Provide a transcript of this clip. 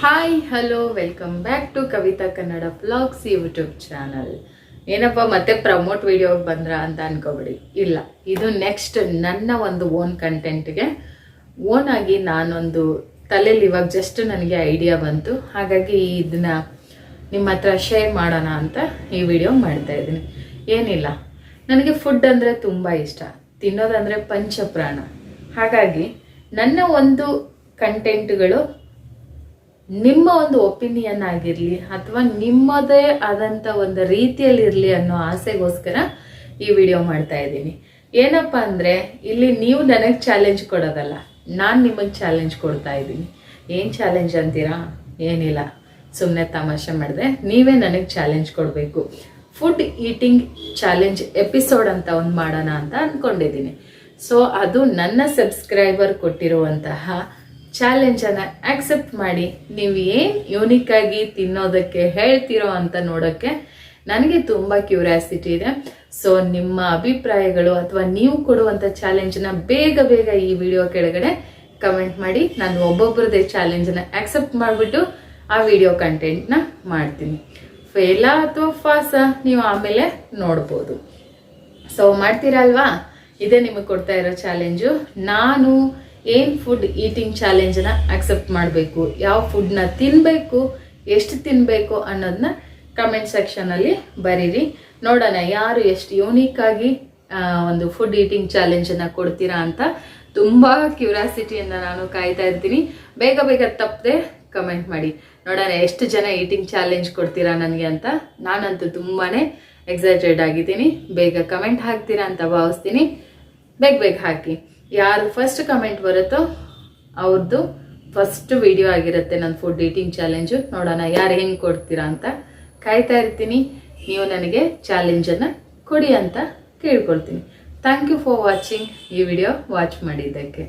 Hi hello welcome back to Kavita Kannada blogs YouTube channel. ಏನಪ್ಪ ಮತ್ತೆ promote ವಿಡಿಯೋಗೆ ಬಂದ್ರ ಅಂತ ಅನ್ಕೋಬೇಡಿ. ಇಲ್ಲ, ಇದು ನೆಕ್ಸ್ಟ್ ನನ್ನ ಒಂದು ಓನ್ ಕಂಟೆಂಟ್ಗೆ ಓನ್ ಆಗಿ ನಾನೊಂದು ತಲೆಯಲ್ಲಿ ಇವಾಗ ಜಸ್ಟ್ ನನಗೆ ಐಡಿಯಾ ಬಂತು. ಹಾಗಾಗಿ ಇದನ್ನ ನಿಮ್ಮ ಹತ್ರ ಶೇರ್ ಮಾಡೋಣ ಅಂತ ಈ ವಿಡಿಯೋ ಮಾಡ್ತಾ ಇದ್ದೀನಿ. ಏನಿಲ್ಲ, ನನಗೆ ಫುಡ್ ಅಂದರೆ ತುಂಬ ಇಷ್ಟ, ತಿನ್ನೋದಂದರೆ ಪಂಚಪ್ರಾಣ. ಹಾಗಾಗಿ ನನ್ನ ಒಂದು ಕಂಟೆಂಟ್ಗಳು ನಿಮ್ಮ ಒಂದು ಒಪಿನಿಯನ್ ಆಗಿರಲಿ ಅಥವಾ ನಿಮ್ಮದೇ ಆದಂಥ ಒಂದು ರೀತಿಯಲ್ಲಿ ಇರಲಿ ಅನ್ನೋ ಆಸೆಗೋಸ್ಕರ ಈ ವಿಡಿಯೋ ಮಾಡ್ತಾ ಇದ್ದೀನಿ. ಏನಪ್ಪ ಅಂದರೆ ಇಲ್ಲಿ ನೀವು ನನಗೆ ಚಾಲೆಂಜ್ ಕೊಡೋದಲ್ಲ, ನಾನು ನಿಮಗೆ ಚಾಲೆಂಜ್ ಕೊಡ್ತಾ ಇದ್ದೀನಿ. ಏನು ಚಾಲೆಂಜ್ ಅಂತೀರಾ? ಏನಿಲ್ಲ, ಸುಮ್ಮನೆ ತಮಾಷೆ ಮಾಡಿದೆ. ನೀವೇ ನನಗೆ ಚಾಲೆಂಜ್ ಕೊಡಬೇಕು. ಫುಡ್ ಈಟಿಂಗ್ ಚಾಲೆಂಜ್ ಎಪಿಸೋಡ್ ಅಂತ ಒಂದು ಮಾಡೋಣ ಅಂತ ಅಂದ್ಕೊಂಡಿದ್ದೀನಿ. ಸೊ ಅದು ನನ್ನ ಸಬ್ಸ್ಕ್ರೈಬರ್ ಕೊಟ್ಟಿರುವಂತಹ ಚಾಲೆಂಜನ್ನು ಆಕ್ಸೆಪ್ಟ್ ಮಾಡಿ ನೀವು ಏನು ಯೂನಿಕ್ ಆಗಿ ತಿನ್ನೋದಕ್ಕೆ ಹೇಳ್ತಿರೋ ಅಂತ ನೋಡೋಕ್ಕೆ ನನಗೆ ತುಂಬ ಕ್ಯೂರಿಯಾಸಿಟಿ ಇದೆ. ಸೊ ನಿಮ್ಮ ಅಭಿಪ್ರಾಯಗಳು ಅಥವಾ ನೀವು ಕೊಡುವಂಥ ಚಾಲೆಂಜನ್ನ ಬೇಗ ಈ ವಿಡಿಯೋ ಕೆಳಗಡೆ ಕಮೆಂಟ್ ಮಾಡಿ. ನಾನು ಒಬ್ಬೊಬ್ಬರದೇ ಚಾಲೆಂಜನ್ನು ಆಕ್ಸೆಪ್ಟ್ ಮಾಡಿಬಿಟ್ಟು ಆ ವಿಡಿಯೋ ಕಂಟೆಂಟ್ನ ಮಾಡ್ತೀನಿ. ಫೇಲಾ ಅಥವಾ ಫಾಸಾ ನೀವು ಆಮೇಲೆ ನೋಡ್ಬೋದು. ಸೊ ಮಾಡ್ತೀರಾ ಅಲ್ವಾ? ಇದೇ ನಿಮಗೆ ಕೊಡ್ತಾ ಇರೋ ಚಾಲೆಂಜು. ನಾನು ಏನು ಫುಡ್ ಈಟಿಂಗ್ ಚಾಲೆಂಜನ್ನ ಆಕ್ಸೆಪ್ಟ್ ಮಾಡಬೇಕು, ಯಾವ ಫುಡ್ನ ತಿನ್ನಬೇಕು, ಎಷ್ಟು ತಿನ್ನಬೇಕು ಅನ್ನೋದನ್ನ ಕಮೆಂಟ್ ಸೆಕ್ಷನಲ್ಲಿ ಬರೀರಿ. ನೋಡೋಣ ಯಾರು ಎಷ್ಟು ಯೂನಿಕ್ಕಾಗಿ ಒಂದು ಫುಡ್ ಈಟಿಂಗ್ ಚಾಲೆಂಜನ್ನು ಕೊಡ್ತೀರಾ ಅಂತ. ತುಂಬ ಕ್ಯೂರಿಯಾಸಿಟಿಯಿಂದ ನಾನು ಕಾಯ್ತಾ ಇರ್ತೀನಿ. ಬೇಗ ತಪ್ಪದೆ ಕಮೆಂಟ್ ಮಾಡಿ. ನೋಡೋಣ ಎಷ್ಟು ಜನ ಈಟಿಂಗ್ ಚಾಲೆಂಜ್ ಕೊಡ್ತೀರಾ ನನಗೆ ಅಂತ. ನಾನಂತೂ ತುಂಬಾ ಎಕ್ಸೈಟೆಡ್ ಆಗಿದ್ದೀನಿ. ಬೇಗ ಕಮೆಂಟ್ ಹಾಕ್ತೀರಾ ಅಂತ ಭಾವಿಸ್ತೀನಿ. ಬೇಗ ಹಾಕಿ. ಯಾರು ಫಸ್ಟ್ ಕಮೆಂಟ್ ಬರುತ್ತೋ ಅವ್ರದ್ದು ಫಸ್ಟ್ ವಿಡಿಯೋ ಆಗಿರುತ್ತೆ ನನ್ನ ಫುಡ್ ಈಟಿಂಗ್ ಚಾಲೆಂಜು. ನೋಡೋಣ ಯಾರು ಹೆಂಗೆ ಕೊಡ್ತೀರಾ ಅಂತ ಕಾಯ್ತಾ ಇರ್ತೀನಿ. ನೀವು ನನಗೆ ಚಾಲೆಂಜನ್ನು ಕೊಡಿ ಅಂತ ಕೇಳ್ಕೊಳ್ತೀನಿ. Thank you for watching. ಈ ವಿಡಿಯೋ ವಾಚ್ ಮಾಡಿದ್ದಕ್ಕೆ.